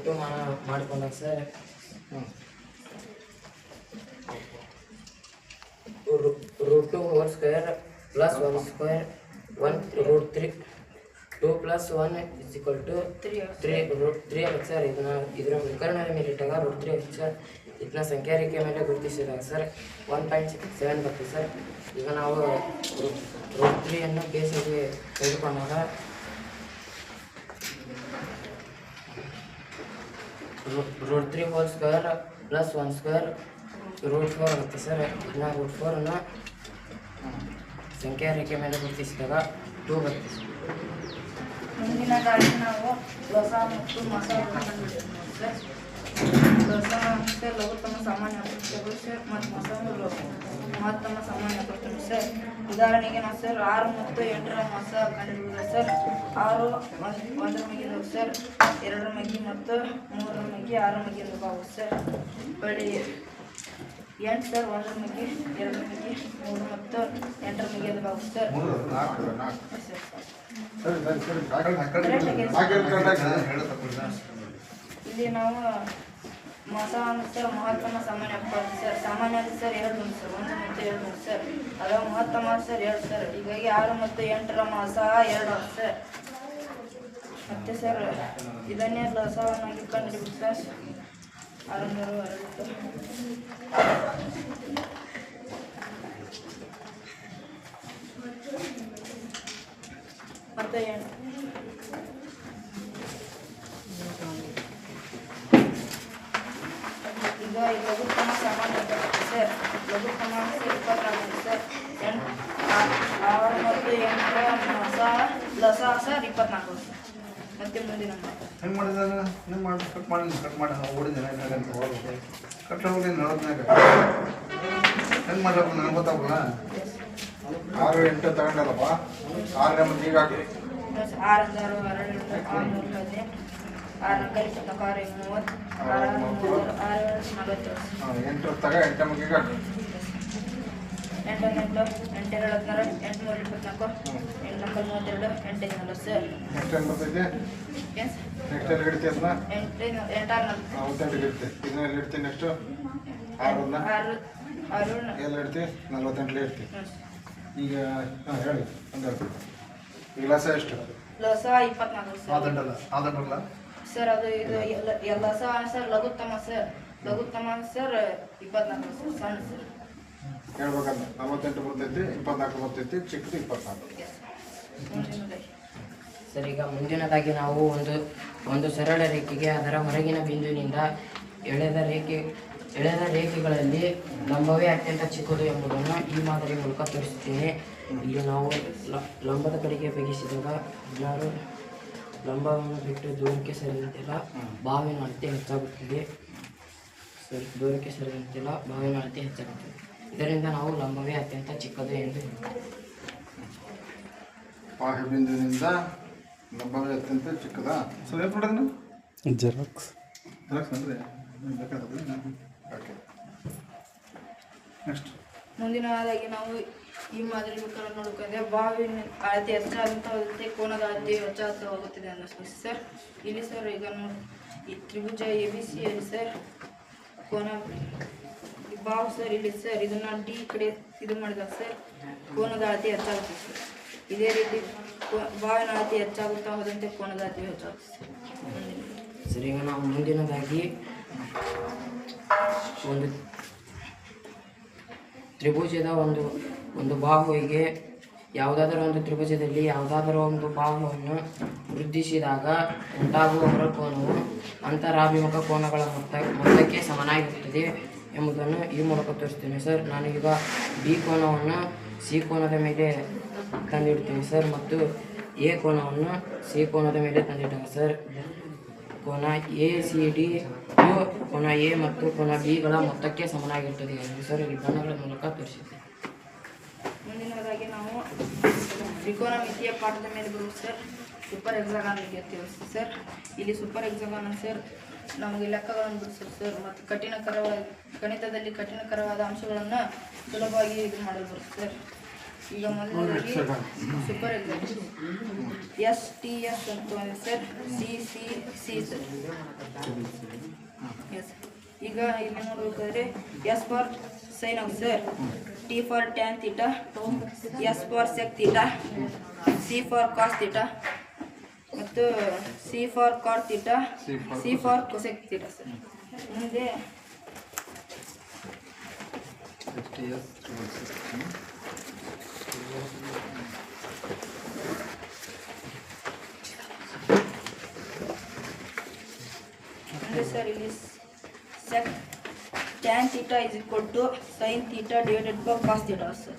ಒಟ್ಟು ಮಾಡ್ಕೊಂಡಾಗ sir √2 whole square plus 1 square 1 √3 2 + 1 = 3 ಆಗುತ್ತೆ ಸರ್. ಇದರ ವಿಕರಣದ ಮೇಲೆ ಇಟ್ಟಾಗ √3 ಆಗುತ್ತೆ ಸರ್. ಇದನ್ನ ಸಂಖ್ಯಾ ರೇಖೆಯ ಮೇಲೆ ಗುರುತಿಸಿದಾಗ ಸರ್ 1.7 ಬರ್ತದೆ ಸರ್. ಈಗ ನಾವು √3 ಬೇಸಾಗಿ ತೆಗೆದುಕೊಂಡಾಗ √3 ಹೋಲ್ ಸ್ಕ್ವೇರ್ ಪ್ಲಸ್ 1 ಸ್ಕ್ವೇರ್ √4 ಆಗುತ್ತೆ ಸರ್. ಇದನ್ನ √4 ಸಂಖ್ಯಾ ರೇಖೆ ಮೇಲೆ ಗುರುತಿಸಿದಾಗ 2 ಬರ್ತದೆ ಸರ್. ಮುಂದಿನದಾಗಿ ನಾವು ಲಸ ಮತ್ತು ಮಸಾಲವನ್ನು ಕಂಡುಹಿಡಿಯಬಹುದು ಸರ್. ಲಸ ಸರ್ ಲಘುತ್ತಮ ಸಾಮಾನ್ಯ ಅಪವರ್ತನಗಳು ಸರ್ ಮತ್ತು ಮಸಾಲ ಮಹತ್ತಮ ಸಾಮಾನ್ಯ ಅಪವರ್ತನಗಳು ಸರ್. ಉದಾಹರಣೆಗೆ ನಾವು ಸರ್ 6 ಮತ್ತು 8ರ ಮಸ ಕಂಡುಹಿಡಿಯುವುದು ಸರ್. 6 1ರ ಮಗ್ಗಿದವು ಸರ್, 2ರ ಮಗ್ಗಿ ಮತ್ತು 3ರ ಮಗ್ಗಿ 6ರ ಮಗ್ಗಿ ಎಂದು ಭಾವ ಸರ್. ಬಳಿ 8 ಸರ್ 1ರ ಮಗ್ಗಿ 2ರ ಮಗ್ಗಿ 3 ಮತ್ತು 8ರ ಮಗ್ಗಿ ಎಂದು ಭಾವ ಸರ್. ಇಲ್ಲಿ ನಾವು ಮಸ ಸರ್ ಮಹತ್ತಮ ಸಾಮಾನ್ಯ ಅಪವರ್ತನ ಸರ್. ಸಾಮಾನ್ಯ ಸರ್ 2 ಸರ್, 1 ಮತ್ತು 2 ಸರ್. ಅದ ಮಹತ್ತಮ ಸರ್ 2 ಸರ್. ಹೀಗಾಗಿ 6 ಮತ್ತು 8ರ ಮಸ 2 ಸರ್. ಮತ್ತೆ ಸರ್ ಇದನ್ನೇ ಲಸವನ್ನಾಗಿ ಕಂಡುಹಿಡಿಬೇಕು ಸರ್. 6 ಮತ್ತು 8 ಈಗ ಲಘುತ್ತಮ ಸಾಮಾನ್ಯ ಸರ್. ಲಘುತ್ತಮ 24 ಸರ್. 6 ಮತ್ತು 8ರ ಮಸ ಲಸ ಸರ್ 24 ಸರ್. ಮತ್ತೆ ಮುಂದಿನ ಹೆಂಗೆ ಮಾಡಿದಾಗ ಕಟ್ ಮಾಡಿ ಓಡಿದ್ದೇನೆ ಕಟ್ ಹೋಗಿ ನೋಡೋದ್ನಾಗ ಹೆಂಗೆ ಮಾಡಬೇಕು ನನಗೆ ಗೊತ್ತಾಗಲ್ಲ. 6 8 ತಗೊಂಡಲ್ಲಪ್ಪ 6 ಮತ್ತು ಈಗ ಹಾಕಿ 6 6 2 6 3 6 ಕಲಿ 6 30 6 40 8 ತಗ 8 ಮತ್ತು ಈಗ ಹಾಕಿ 8 8 8 2 16 8 3 24 8 32 8 40 ಸರ್. ನೆಕ್ಸ್ಟ್ ಏನು ಬರ್ತೈತೆ? ನೆಕ್ಸ್ಟ್ ಎಲ್ಲಿ ಇಡ್ತೀವಿ ಅದನ್ನ? 28 ಇಡ್ತೀವಿ. ಇದನ್ನ ಎಲ್ಲಿ ಇಡ್ತೀವಿ ನೆಕ್ಸ್ಟು? 6 ಎಲ್ಲಿ ಇಡ್ತೀವಿ? 48 ಇಡ್ತೀವಿ. ಈಗ ಹೇಳಿ ಒಂದು ಈಗ ಲಸ ಎಷ್ಟು? ಲಸ 24 ಸರ್. ಆದಂಟಲ್ಲ ಸರ್ ಅದು ಇದು ಲಸ ಸರ್ ಲಘುತ್ತಮ ಸರ್. ಲಘುತ್ತಮ ಸರ್ 24 ಸರ್. ಸಣ್ಣ ಸರ್ ಹೇಳ್ಬೇಕಂದ್ರೆ 48 ಬರ್ತೈತಿ, 24 ಬರ್ತೈತಿ, ಚಿಕ್ಕದು 24. ಸರ್ ಈಗ ಮುಂದಿನದಾಗಿ ನಾವು ಒಂದು ಸರಳ ರೇಖೆಗೆ ಅದರ ಹೊರಗಿನ ಬಿಂದುವಿನಿಂದ ಎಳೆದ ರೇಖೆಗಳಲ್ಲಿ ಲಂಬವೇ ಅತ್ಯಂತ ಚಿಕ್ಕದು ಎಂಬುದನ್ನು ಈ ಮಾದರಿ ಮೂಲಕ ತೋರಿಸುತ್ತೇನೆ. ಇಲ್ಲಿ ನಾವು ಲಂಬದ ಕಡೆಗೆ ಬಗ್ಗಿಸಿದಾಗ 16 ಲಂಬವನ್ನು ಬಿಟ್ಟು ದೂರಕ್ಕೆ ಸರಿದಂತೆಲ್ಲ ಬಾವಿನ ಅಳತೆ ಹೆಚ್ಚಾಗುತ್ತದೆ. ಸರಿ, ದೂರಕ್ಕೆ ಸರಿದಂತೆಲ್ಲ ಬಾವಿನ ಅಳತೆ ಹೆಚ್ಚಾಗುತ್ತದೆ. ಇದರಿಂದ ನಾವು ಲಂಬವೇ ಅತ್ಯಂತ ಚಿಕ್ಕದು ಎಂದು ಬಾಹ್ಯ ಬಿಂದುವಿನಿಂದ ಲಂಬವೇ ಅತ್ಯಂತ ಚಿಕ್ಕದ. ಸೊ ಏನು ಮಾಡೋದು? ಜೆರಾಕ್ಸ್ ಅಂದರೆ ಓಕೆ. ನೆಕ್ಸ್ಟ್ ಮುಂದಿನದಾಗಿ ನಾವು ಈ ಮಾದರಿ ಮುಖ ನೋಡ್ಕೊಂಡ್ರೆ ಬಾವಿನ ಅಳತೆ ಹೆಚ್ಚಾದಂತ ಹೋಗುತ್ತೆ, ಕೋನದ ಅಳತೆ ಹೆಚ್ಚಾಗ್ತಾ ಹೋಗುತ್ತದೆ ಅನ್ನಿಸ್ತು ಸರ್. ಇಲ್ಲಿ ಸರ್ ಈಗ ನೋಡಿ ಈ ತ್ರಿಭುಜ ABC ಅಲ್ಲಿ ಸರ್ ಕೋನ ಬಾವು ಸರ್ ಇಲ್ಲಿ ಸರ್ ಇದನ್ನ ಡಿ ಕಡೆ ಇದು ಮಾಡಿದಾಗ ಸರ್ ಕೋನದ ಅಳತೆ ಹೆಚ್ಚಾಗುತ್ತೆ ಸರ್. ಇದೇ ರೀತಿ ಬಾವಿನ ಅಳತೆ ಹೆಚ್ಚಾಗುತ್ತಾ ಹೋದಂತೆ ಕೋನದ ಅಳತೆ ಹೆಚ್ಚಾಗುತ್ತೆ ಸರ್. ಈಗ ನಾವು ಮುಂದಿನದಾಗಿ ಒಂದು ತ್ರಿಭುಜದ ಒಂದು ಬಾಹುವಿಗೆ ಯಾವುದಾದರೂ ಒಂದು ತ್ರಿಭುಜದಲ್ಲಿ ಯಾವುದಾದರೂ ಒಂದು ಬಾಹುವನ್ನು ವೃದ್ಧಿಸಿದಾಗ ಉಂಟಾಗುವ ಹೊರಕೋನವು ಅಂತರಾಭಿಮುಖ ಕೋನಗಳ ಮೊತ್ತಕ್ಕೆ ಸಮನಾಗಿರುತ್ತದೆ ಎಂಬುದನ್ನು ಈ ಮೂಲಕ ತೋರಿಸ್ತೇನೆ ಸರ್. ನಾನು ಈಗ ಬಿ ಕೋನವನ್ನು ಸಿ ಕೋನದ ಮೇಲೆ ತಂದಿಡ್ತೀನಿ ಸರ್, ಮತ್ತು ಎ ಕೋನವನ್ನು ಸಿ ಕೋನದ ಮೇಲೆ ತಂದಿಟ್ಟಾಗ ಸರ್ ಕೋನ ACD ಕೋನ ಎ ಮತ್ತು ಕೋನ ಬಿಗಳ ಮೊತ್ತಕ್ಕೆ ಸಮನಾಗಿರುತ್ತದೆ ಎಂದು ಸರ್ ಇಲ್ಲಿ ಬಣ್ಣಗಳ ಮೂಲಕ ತೋರಿಸಿದೆ. ಮುಂದಿನದಾಗಿ ನಾವು ತ್ರಿಕೋನಮಿತಿಯ ಪಾಠದ ಮೇಲೆ ಬರುವ ಸರ್ ಸೂಪರ್ ಎಕ್ಸಾಗಾನ್ ಬಗ್ಗೆ ತಿಳಿಸ್ತೀವಿ ಸರ್. ಇಲ್ಲಿ ಸೂಪರ್ ಎಕ್ಸಾಗಾನ್ ಸರ್ ನಮಗೆ ಲೆಕ್ಕಗಳನ್ನು ಬಿಡಿಸ್ತಾರೆ ಸರ್, ಮತ್ತು ಗಣಿತದಲ್ಲಿ ಕಠಿಣಕರವಾದ ಅಂಶಗಳನ್ನು ಸುಲಭವಾಗಿ ಇದು ಮಾಡಲು ಬರುತ್ತೆ ಸರ್. ಈಗ ಮೊದಲನೇದಾಗಿ ಸೂಪರ್ ಎಸ್ ಟಿ ಎಸ್ ಅಂತ ಬಂದಿದೆ sir. C C C sir. S ಈಗ ಇಲ್ಲಿ ನೋಡಬೇಕಾದ್ರೆ S for sine of sir, T for tan theta, S for sec theta, C for cos theta ಮತ್ತು C for cot theta, C for cosec theta sir. ಮುಂದೆ sir ಇಲ್ಲಿ sec tan theta is equal to sin theta divided by cos theta sir.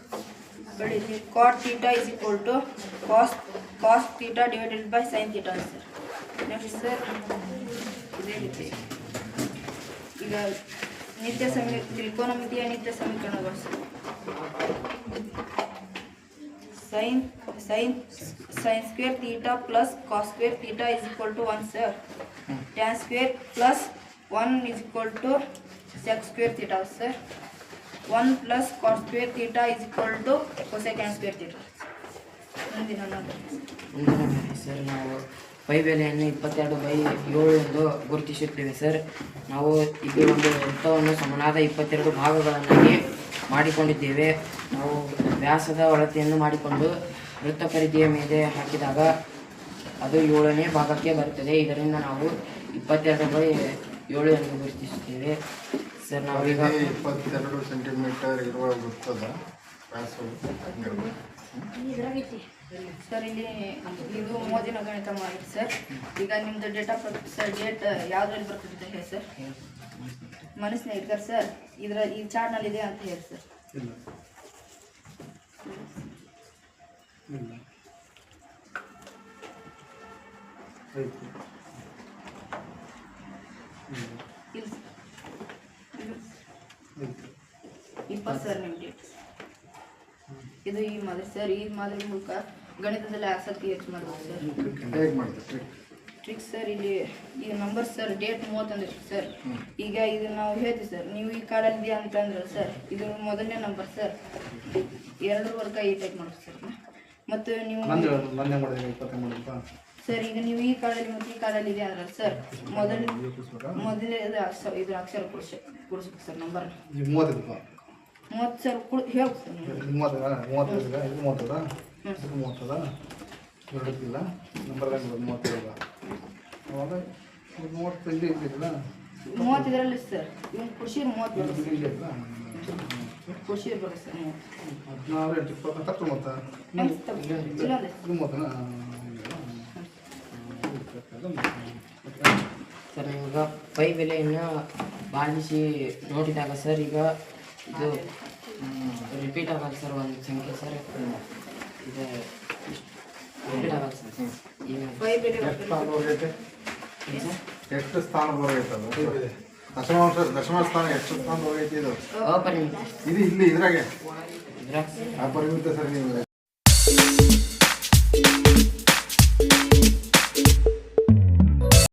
But ಇಲ್ಲಿ cot theta is equal to cos theta divided by sin theta sir. Next sir ಇದೇ ರೀತಿ ಈಗ ನಿತ್ಯ ತ್ರಿಕೋನಮಿತಿಯ ನಿತ್ಯ ಸಮೀಕರಣಗಳು sir. sin square theta plus cos square theta is equal to 1 sir. Tan square plus 1 is equal to sec square theta sir. 1 plus cos square theta is equal to cosecant square theta. ಮುಂದಿನ sir ನಾವು pi ಬೆಲೆಯನ್ನು 22/7 ಎಂದು ಗುರುತಿಸುತ್ತೇವೆ sir. ನಾವು ಇಲ್ಲಿ ಒಂದು ವೃತ್ತವನ್ನು ಸಮನಾದ 22 ಭಾಗಗಳನ್ನಾಗಿ ಮಾಡಿಕೊಂಡಿದ್ದೇವೆ. ನಾವು ವ್ಯಾಸದ ಅಳತೆಯನ್ನು ಮಾಡಿಕೊಂಡು ವೃತ್ತ ಪರಿಧಿಯ ಮೇಲೆ ಹಾಕಿದಾಗ ಅದು 7ನೇ ಭಾಗಕ್ಕೆ ಬರುತ್ತದೆ. ಇದರಿಂದ ನಾವು 22/7 ಎಂದು ಗುರುತಿಸುತ್ತೇವೆ ಸರ್. ನಾವೀಗ 22 ಸೆಂಟಿಮೀಟರ್ ಇರುವ ವೃತ್ತದ ವ್ಯಾಸವು ಸರ್ ಇಲ್ಲಿ ಇದು ಮೋದಿನ ಗಣಿತ ಮಾಡಿ ಸರ್. ಈಗ ನಿಮ್ದು ಡೇಟ್ ಯಾವ್ದ್ರಲ್ಲಿ ಬರ್ತಿದೆ ಹೇಳಿ ಸರ್. ಮನಸ್ಸಿನ ಇಟ್ಕರ್ ಸರ್, ಈ ಚಾರ್ಟ್ನಲ್ಲಿ ಇದೆ ಅಂತ ಹೇಳಿ ಸರ್. ಇಲ್ಲ ಇಲ್ಲ 20 ಸರ್ ನಿಮ್ಮ ಡೇಟ್. ಇದು ಈ ಮಾದರಿ ಸರ್. ಈ ಮಾದರಿ ಮೂಲಕ ಗಣಿತದಲ್ಲಿ ಆಸಕ್ತಿ ಹೆಚ್ಚು ಮಾಡಬಹುದು ಸರ್. ಟ್ರಿಕ್ ಸರ್ ಇಲ್ಲಿ ಈಗ ನಂಬರ್ ಸರ್ ಡೇಟ್ 31 ಸರ್. ಈಗ ಇದು ನಾವು ಹೇಳ್ತೀವಿ ಸರ್, ನೀವು ಈ ಕಾರ್ಡಲ್ಲಿ ಇದೆಯಾ ಅಂತಂದ್ರೆ ಸರ್ ಇದು ಮೊದಲನೇ ನಂಬರ್ ಸರ್. 2 ವರ್ಗ ಈ ಟೈಪ್ ಮಾಡೋದು ಸರ್. ಮತ್ತು ನೀವು ಸರ್ ಈಗ ನೀವು ಈ ಕಾರ್ಡಲ್ಲಿ ಮತ್ತು ಈ ಕಾರ್ಡಲ್ಲಿ ಇದೆ ಅಂದ್ರೆ ಸರ್ ಮೊದಲೇ ಇದು ಅಕ್ಷರ ಕೊಡಿಸ್ಬೇಕು ಸರ್. ನಂಬರ್ 30 ಸರ್ ಹೇಳ್ಬೇಕು ಸರ್. 30 ಇದರಲ್ಲಿ ಸರ್. ಇವ್ನು ಖುಷಿ 30 ಖುಷಿ ಇರ್ಬೇಕು ಸರ್. 16 ಸರ್ ಇವಾಗ ಪೈ ಬೆಲೆಯನ್ನು ಬಾಧಿಸಿ ನೋಡಿದಾಗ ಸರ್ ಈಗ ಇದು ರಿಪೀಟ್ ಆಗಲ್ಲ ಸರ್ ಒಂದು ಸಂಖ್ಯೆ ಸರ್. ಇದು ರಿಪೀಟ್ ಆಗಲ್ಲ ಸರ್. ಈಗ ಪೈ ಬೆಲೆ ಎಷ್ಟು ಸ್ಥಾನದವರೆಗೆ ದಶಮ ಸ್ಥಾನ ಎಷ್ಟು ಸ್ಥಾನದವರೆಗೆ ಇದು ಅಪರಿಮಿತ ಇದು ಇಲ್ಲಿ ಇದ್ರಾಗೆ ಇದ್ರಾಗ ಅಪರಿಮಿತ ಸರ್. ನೀವು